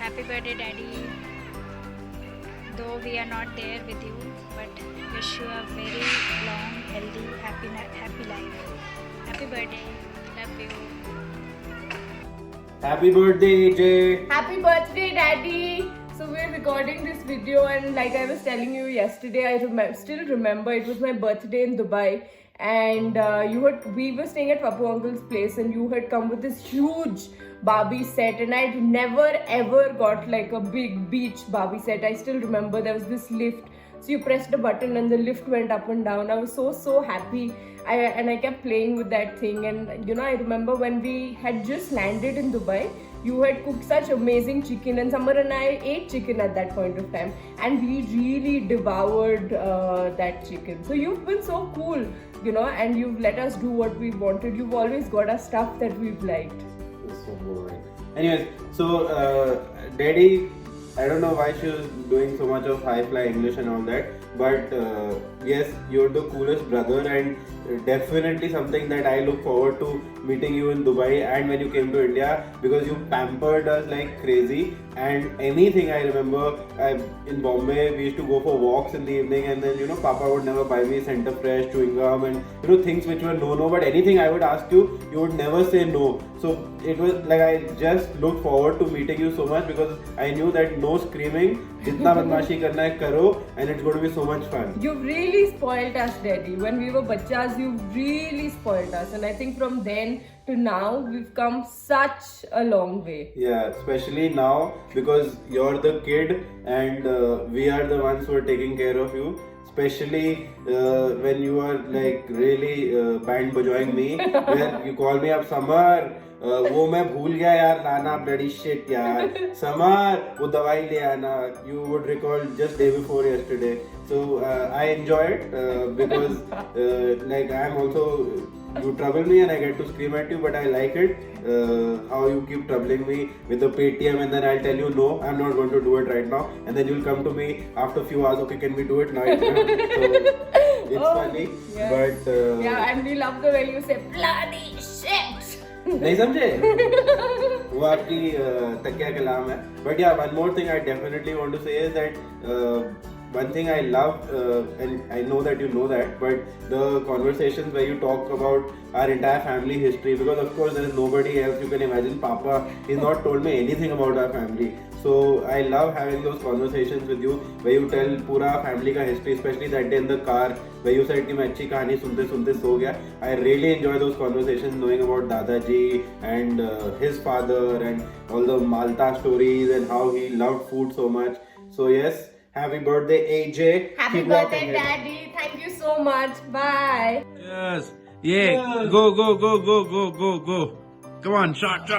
Happy birthday, Daddy. Though we are not there with you, but wish you a very long, healthy, happy life. Happy birthday. Love you. Happy birthday, AJ. Happy birthday, Daddy! So we're recording this video, and like I was telling you yesterday, I still remember it was my birthday in Dubai, and we were staying at Papu Uncle's place, and you had come with this huge Barbie set, and I'd never ever got like a big beach Barbie set. I still remember there was this lift. So you pressed a button and the lift went up and down. I was so happy. I kept playing with that thing, and I remember when we had just landed in Dubai, you had cooked such amazing chicken, and Samar and I ate chicken at that point of time, and we really devoured that chicken. So you've been so cool, and you've let us do what we wanted. You've always got us stuff that we've liked. It's so boring. Anyways, so Daddy, I don't know why she was doing so much of high fly English and all that, but yes, you're the coolest brother, and definitely something that I look forward to meeting you in Dubai and when you came to India, because you pampered us like crazy. And anything I remember, in Bombay we used to go for walks in the evening, and then Papa would never buy me Center Fresh, chewing gum, and things which were no, but anything I would ask you, you would never say no. So it was like I just looked forward to meeting you so much, because I knew that no screaming, jitna badmashi karna hai karo, and it's going to be so much fun. You've really spoiled us, Daddy. When we were bachas, you've really spoiled us, and I think from then to now we've come such a long way. Yeah, especially now because you're the kid, and we are the ones who are taking care of you. Especially when you are like really band bajawing me, where you call me up, Samar, वो मैं भूल गया यार लाना, bloody shit यार, Samar, वो दवाई ले आना. You would recall just day before yesterday. So I enjoy it because like I'm also, you trouble me and I get to scream at you, but I like it how you keep troubling me with the Paytm, and then I'll tell you no, I'm not going to do it right now, and then you'll come to me after a few hours, okay, can we do it now? So it's funny, yes. But yeah, and we love the way you say bloody shit. नहीं समझे वो आपकी तकिया कलाम है. But yeah, one more thing I definitely want to say is that one thing I love, and I know that you know that, but the conversations where you talk about our entire family history, because of course there is nobody else you can imagine. Papa, he's not told me anything about our family. So I love having those conversations with you where you tell पूरा family का history, especially that day in the car where you said कि मैं अच्छी कहानी सुनते सुनते सो गया. I really enjoy those conversations, knowing about Dadaji and his father and all the Malta stories and how he loved food so much. So yes, happy birthday AJ. Happy Keep birthday, rocking it. Daddy. Thank you so much. Bye. Yes. Yeah. Go. Come on, shot.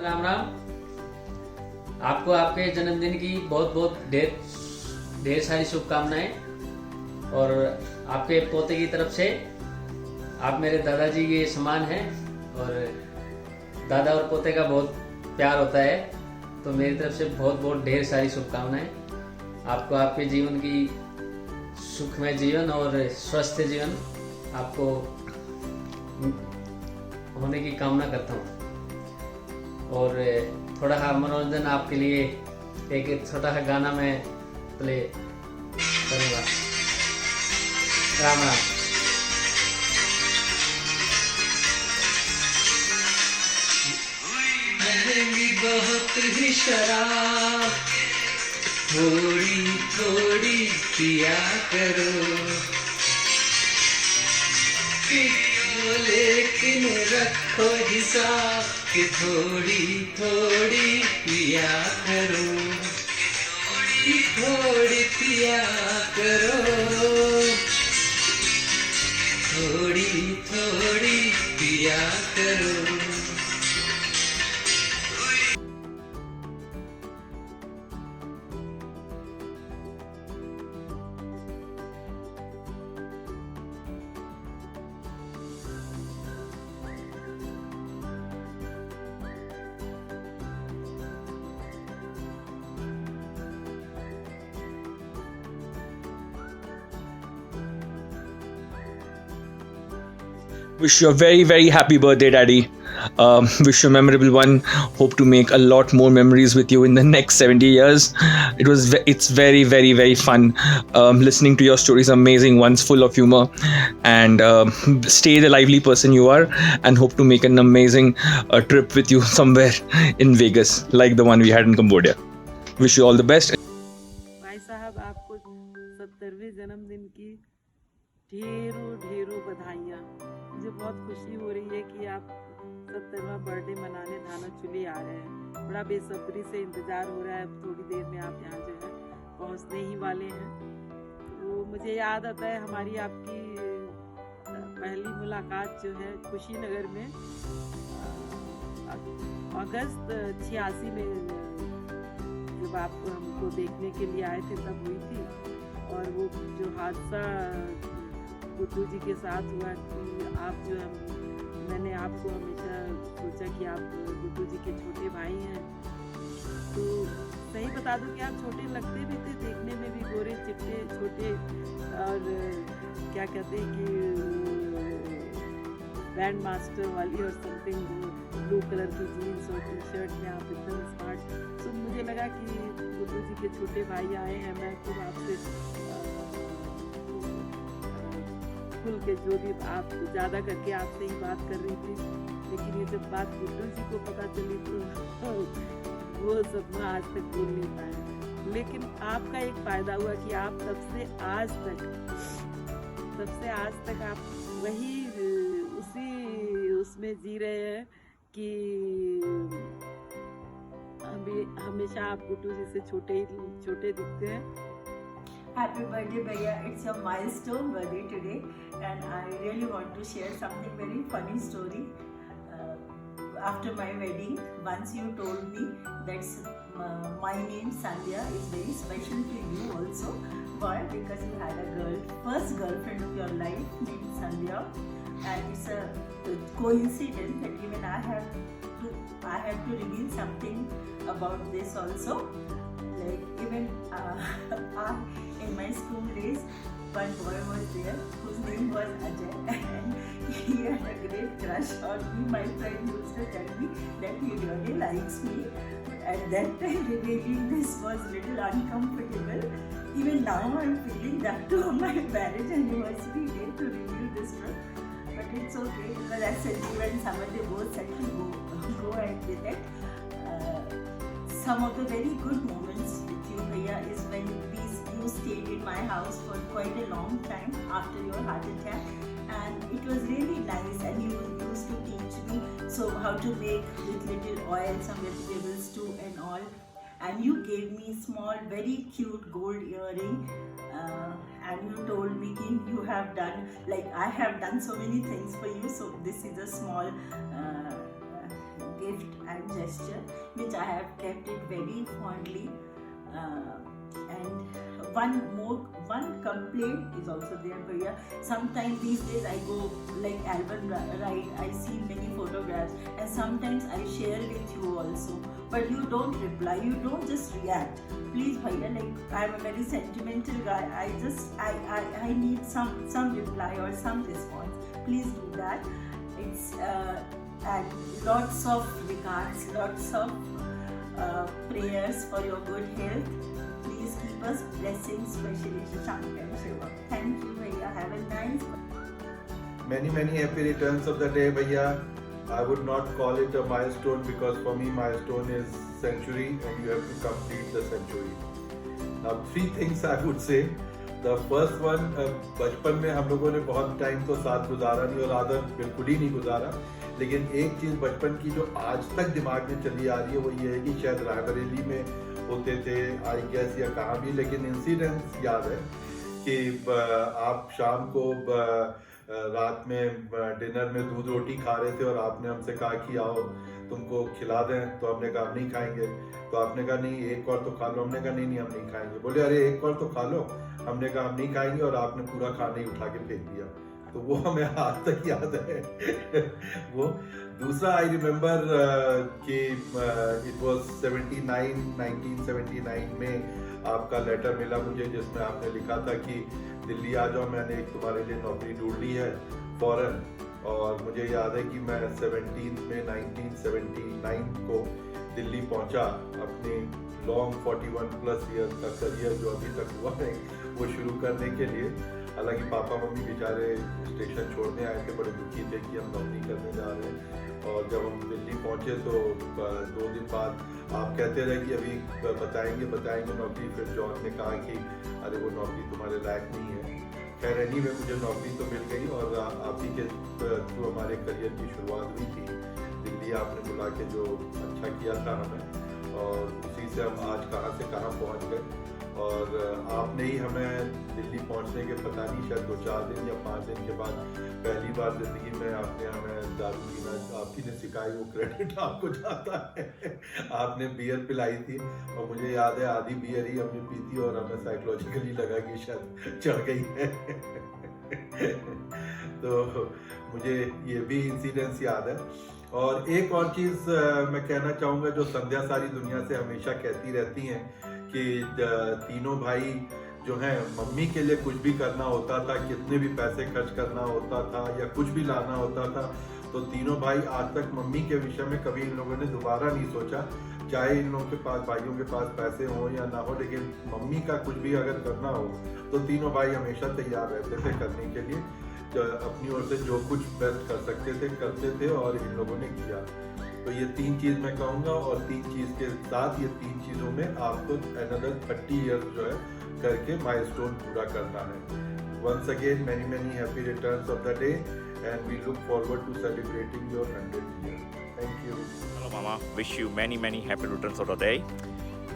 Ram Ram. आपको आपके जन्मदिन की बहुत ढेर सारी शुभकामनाएं, और आपके पोते की तरफ से, आप मेरे दादाजी के समान हैं, और दादा और पोते का बहुत प्यार होता है, तो मेरी तरफ से बहुत ढेर सारी शुभकामनाएं. आपको आपके जीवन की सुखमय जीवन और स्वस्थ जीवन आपको होने की कामना करता हूँ. और थोड़ा सा मनोरंजन आपके लिए एक छोटा सा गाना मैं प्ले करूँगा. राम राम. महंगी बहुत ही शराब थोड़ी पिया करो, लेकिन रखो हिसाब कि थोड़ी पिया करो, थोड़ी पिया करो, थोड़ी पिया करो. Wish you a very, very happy birthday, Daddy. Wish you a memorable one. Hope to make a lot more memories with you in the next 70 years. It's very, very, very fun listening to your stories. Amazing ones, full of humor. And stay the lively person you are. And hope to make an amazing trip with you somewhere in Vegas, like the one we had in Cambodia. Wish you all the best. भाई साहब, आपको 70वें जन्मदिन की ढेरों बधाइयाँ। मुझे बहुत खुशी हो रही है कि आप 70वां बर्थडे मनाने धानाचुली आ रहे हैं। बड़ा बेसब्री से इंतज़ार हो रहा है। अब थोड़ी देर में आप यहाँ जो है पहुँचने ही वाले हैं। तो मुझे याद आता है हमारी आपकी पहली मुलाकात जो है कुशीनगर में अगस्त 86 में जब आप हमको देखने के लिए आए थे तब हुई थी। और वो जो हादसा गुड्डू जी के साथ हुआ कि आप जो है, मैंने आपको हमेशा सोचा कि आप गुड्डू जी के छोटे भाई हैं। तो सही बता दूं कि आप छोटे लगते भी थे, देखने में भी गोरे चिट्टे छोटे, और क्या कहते हैं कि बैंड मास्टर वाली और समथिंग ब्लू कलर की जीन्स और टी शर्ट में आप एकदम स्मार्ट। तो मुझे लगा कि गुड्डू जी के छोटे भाई आए हैं, मैं खुद आपसे खुल के जो भी आप ज़्यादा करके आपसे ही बात कर रही थी। लेकिन ये जब बात गुड्डू जी को पता चली तो वो सदमा आज तक भूल नहीं पाए। लेकिन आपका एक फ़ायदा हुआ कि आप तब से आज तक आप वही उसी उसमें जी रहे हैं कि हमेशा आप गुड्डू जी से छोटे दिखते हैं। Happy birthday, Bhaiya. It's your milestone birthday today, and I really want to share something very funny story. After my wedding, once you told me that my name Sandhya is very special to you also. Why? Because you had a first girlfriend of your life named Sandhya, and it's a coincidence that even I have to reveal something about this also. Like even in my school days, one boy was there whose name was Ajay, and he had a great crush on me. My friend used to tell me that he really likes me. At that time, revealing this was a little uncomfortable. Even now, I'm feeling that too on my marriage anniversary day to reveal this truth. But it's okay because I said you and Samad, they both said to go ahead with it. Some of the very good moments with you, Bhaiya, is when you stayed in my house for quite a long time after your heart attack, and it was really nice. And you used to teach me how to make with little oil some vegetable stew and all. And you gave me small, very cute gold earring, and you told me you have done, like I have done so many things for you. So this is a small gift and gesture which I have kept it very fondly. And one complaint is also there, Bhaiya. Sometimes these days I go like album right, I see many photographs, and sometimes I share with you also, but you don't reply, you don't just react. Please, Bhaiya, like I'm a very sentimental guy. I need some reply or some response. Please do that. It's and lots of regards, lots of prayers for your good health. Please keep us blessing, especially Shashank and Shiva. Thank you, Bhaiya. Have a nice Many happy returns of the day, Bhaiya. I would not call it a milestone because for me milestone is century and you have to complete the century. Now 3 things I would say. The first one, बचपन में हम लोगों ने बहुत time तो साथ गुजारा नहीं और आदत बिल्कुल ही नहीं गुजारा, लेकिन एक चीज़ बचपन की जो आज तक दिमाग में चली आ रही है वो ये है कि शायद रायबरेली में होते थे आई गेस या कहाँ भी, लेकिन इंसिडेंस याद है कि आप शाम को रात में डिनर में दूध रोटी खा रहे थे और आपने हमसे कहा कि आओ तुमको खिला दें, तो हमने कहा हम नहीं खाएंगे, तो आपने कहा नहीं एक और तो खा लो, हमने कहा नहीं हम नहीं खाएंगे, बोले अरे एक और तो खा लो, हमने कहा हम नहीं खाएंगे और आपने पूरा खाना ही उठा के फेंक दिया। तो वो हमें आज तक याद है। वो दूसरा आई रिमेम्बर कि इट वाज 1979 में आपका लेटर मिला मुझे जिसमें आपने लिखा था कि दिल्ली आ जाओ, मैंने एक तुम्हारे लिए नौकरी ढूंढ ली है फॉरेन, और मुझे याद है कि मैं 17 में 1979 को दिल्ली पहुंचा अपने लॉन्ग 41 प्लस ईयर का करियर जो अभी तक हुआ है वो शुरू करने के लिए। हालांकि पापा मम्मी बेचारे स्टेशन छोड़ने आए थे, बड़े दुखी थे कि हम नौकरी करने जा रहे हैं। और जब हम दिल्ली पहुंचे तो 2 दिन बाद आप कहते रहे कि अभी बताएंगे नौकरी। फिर जॉन ने कहा कि अरे वो नौकरी तुम्हारे लायक नहीं है। खैर एनीवे मुझे नौकरी तो मिल गई और आप ही के थ्रू हमारे करियर की शुरुआत हुई थी। दिल्ली आपने बुला के जो अच्छा किया था हमें, और उसी से हम आज कहाँ से कहाँ पहुँच गए। और आपने ही हमें दिल्ली पहुंचने के पता नहीं शायद 2-4 दिन या 5 दिन के बाद पहली बार जिंदगी में आपने हमें दारू पीना आपकी ने सिखाई, वो क्रेडिट आपको जाता है। आपने बियर पिलाई थी और मुझे याद है आधी बियर ही हमने पी थी और हमें साइकोलॉजिकली लगा कि शायद चढ़ गई है। तो मुझे ये भी इंसिडेंस याद है। और एक और चीज़ मैं कहना चाहूँगा जो संध्या सारी दुनिया से हमेशा कहती रहती हैं कि तीनों भाई जो हैं मम्मी के लिए कुछ भी करना होता था, कितने भी पैसे खर्च करना होता था या कुछ भी लाना होता था, तो तीनों भाई आज तक मम्मी के विषय में कभी इन लोगों ने दोबारा नहीं सोचा। चाहे इन लोगों के पास भाइयों के पास पैसे हो या ना हो, लेकिन मम्मी का कुछ भी अगर करना हो तो तीनों भाई हमेशा तैयार रहते थे करने के लिए। अपनी ओर से जो कुछ बेस्ट कर सकते थे करते थे और इन लोगों ने किया। तो ये 3 चीज़ मैं कहूँगा और 3 चीज़ के साथ ये 3 चीज़ों में आपको another 30 years जो है करके माइलस्टोन पूरा करना है। Once again many happy returns of the day and we look forward to celebrating your 100th year. Thank you. Hello Mama, wish you many happy returns of the day.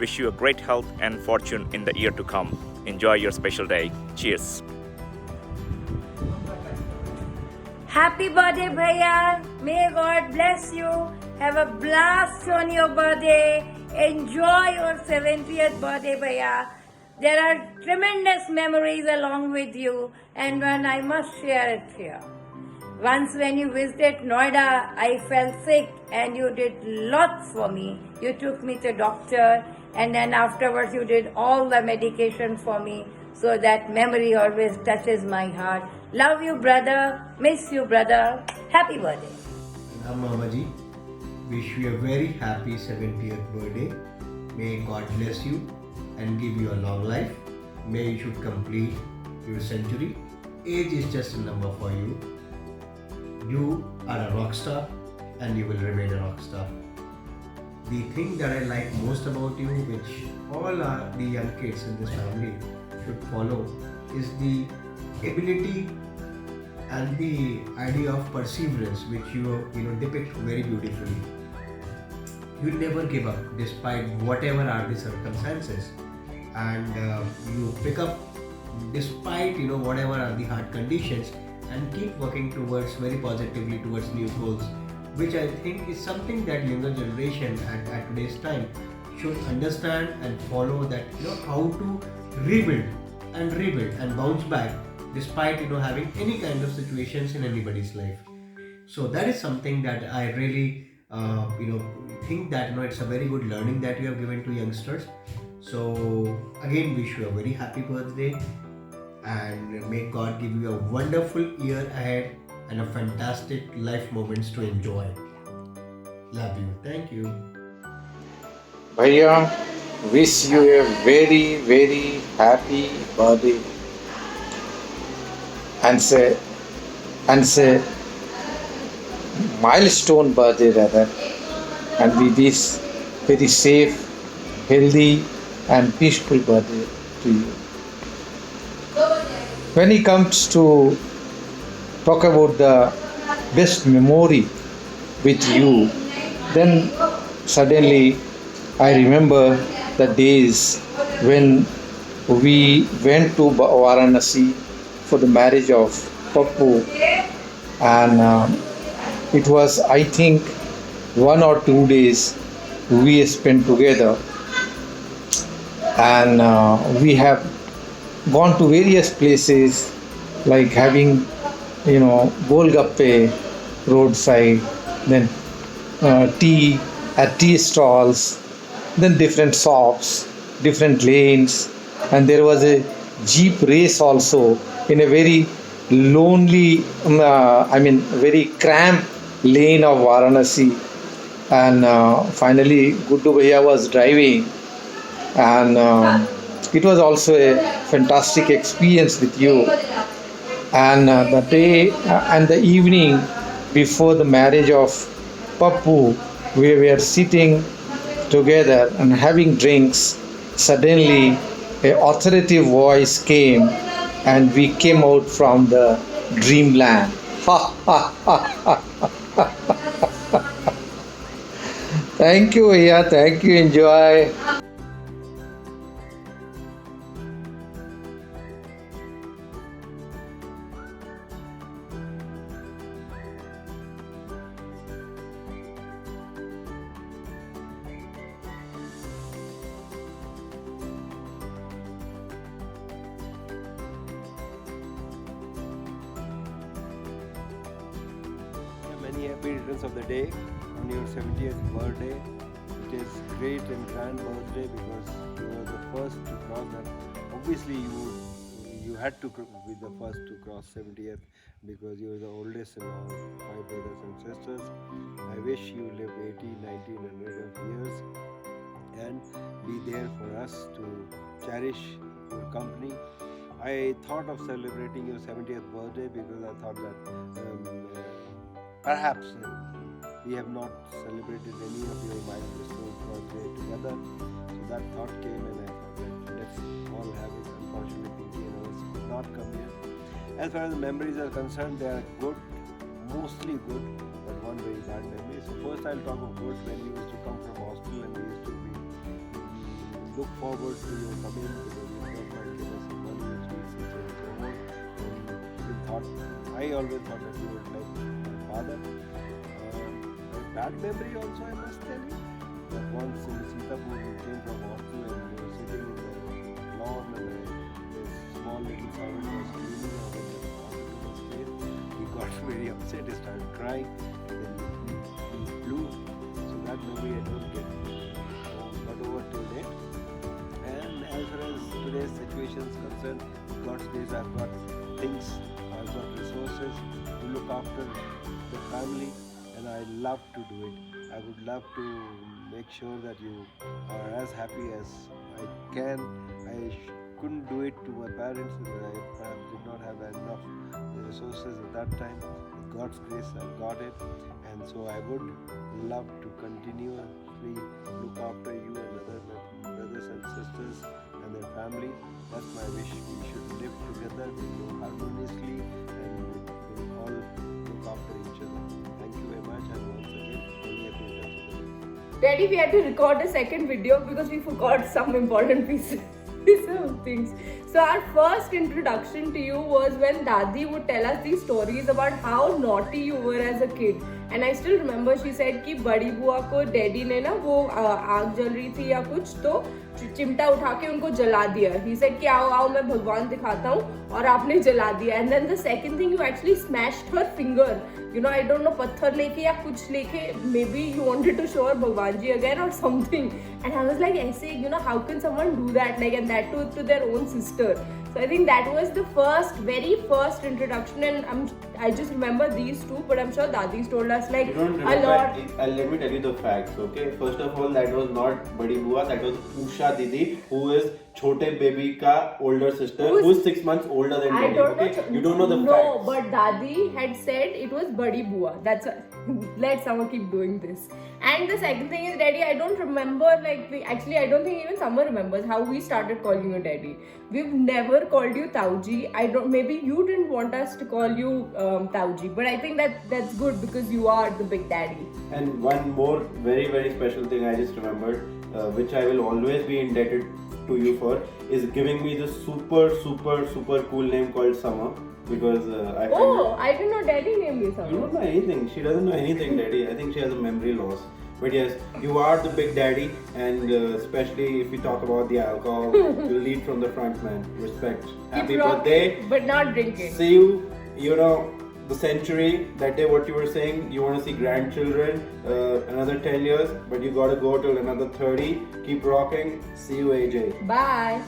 Wish you a great health and fortune in the year to come. Enjoy your special day. Cheers. Happy birthday, Bhaiya. May God bless you. Have a blast on your birthday. Enjoy your 70th birthday, Bhaiya. There are tremendous memories along with you, and one I must share it here. Once when you visited Noida, I fell sick and you did lots for me. You took me to doctor, and then afterwards you did all the medication for me. So that memory always touches my heart. Love you, brother. Miss you, brother. Happy birthday. Mama ji, wish you a very happy 70th birthday. May God bless you and give you a long life. May you should complete your century. Age is just a number for you. You are a rock star and you will remain a rock star. The thing that I like most about you, which all the young kids in this family should follow, is the ability and the idea of perseverance, which you depict very beautifully. You never give up despite whatever are the circumstances, and you pick up despite whatever are the hard conditions, and keep working towards very positively towards new goals, which I think is something that younger generation at today's time should understand and follow, that how to rebuild and bounce back despite having any kind of situations in anybody's life. So that is something that I really think that it's a very good learning that you have given to youngsters. So again, wish you a very happy birthday and may God give you a wonderful year ahead and a fantastic life moments to enjoy. Love you. Thank you. Bhaiya, wish you a very happy birthday and say milestone birthday rather, and we wish very safe, healthy and peaceful birthday to you. When it comes to talk about the best memory with you, then suddenly I remember the days when we went to Varanasi for the marriage of Pappu, and it was, I think, 1 or 2 days we spent together, and we have gone to various places like having Golgappe roadside, then tea at tea stalls, then different shops, different lanes, and there was a jeep race also in a very lonely, very cramped lane of Varanasi. And finally, Guddu Bhaiya was driving, and it was also a fantastic experience with you. And the day and the evening before the marriage of Pappu, we were sitting together and having drinks. Suddenly, a authoritative voice came, and we came out from the dreamland. Thank you, Bhaiya. Thank you. Enjoy. Many happy returns of the day on your 70th birthday. It is great and grand birthday because you were the first to cross that. Obviously, you had to be the first to cross 70th because you were the oldest in our 5 brothers and sisters. I wish you live 80, 90, 100 of years and be there for us to cherish your company. I thought of celebrating your 70th birthday because I thought that perhaps we have not celebrated any of your milestones birthday together. So that thought came and I thought that let's all have it. Unfortunately, Pinky and others could not come here. As far as the memories are concerned, they are good, mostly good, but one very bad memory. So first I'll talk of good. When we used to come from hostel and we used to look forward to your coming because you might give us some money which we see so on. I always thought that you would like my father. A bad memory also, I must tell you, that once in Sitapur we came from hostel and we were sitting in the lawn and this small little servant was cleaning out of the hospital's face. He got very upset, he started crying and then he blew. So that memory I don't get. But over till date. And as far as today's situation is concerned, God's grace, I've got things, I've got resources to look after the family, and I love to do it. I would love to make sure that you are as happy as I can. I couldn't do it to my parents because I perhaps did not have enough resources at that time. With God's grace, I got it, and so I would love to continuously look after you and other brothers and sisters and their family. That's my wish. We should live together, we live harmoniously, and we will all look after each other. Thank you very much, and once again, many happy returns of the day. Daddy, we had to record a second video because we forgot some important pieces of things. So our first introduction to you was when Dadi would tell us these stories about how naughty you were as a kid. And I still remember she said कि बड़ी बुआ को daddy ने ना वो आग जल रही थी या कुछ तो चिमटा उठा के उनको जला दिया. He said कि आओ आओ मैं भगवान दिखाता हूँ और आपने जला दिया. And then the second thing, you actually smashed her finger. You know, I don't know, पत्थर लेके या कुछ लेके, maybe you wanted to show her भगवान जी again or something. And I was like, ऐसे, you know, how can someone do that? Like, and that too to their own sister. So I think that was the very first introduction, and I just remember these two, but I'm sure Dadi's told us like a lot. Let me tell you the facts, okay? First of all, that was not Badi Bua, that was Usha Didi, who is Chote baby ka older sister, who's 6 months older than Daddy, okay? You don't know the facts. No, but Dadi had said it was Badi Bua. That's let someone keep doing this. And the second thing is, Daddy, I don't remember, like, I don't think even Summer remembers how we started calling you Daddy. We've never called you Tauji. Maybe you didn't want us to call you Tauji, but I think that's good because you are the big daddy. And one more very, very special thing I just remembered, which I will always be indebted to you for, is giving me this super cool name called Summer. Because I didn't know Daddy named you Summer. You don't know anything. She doesn't know anything, Daddy. I think she has a memory loss. But yes, you are the big daddy, and especially if we talk about the alcohol, you lead from the front, man. Respect. Happy birthday. But not drinking. See you, the century, that day what you were saying, you want to see grandchildren, another 10 years, but you gotta go till another 30. Keep rocking. See you, AJ. Bye.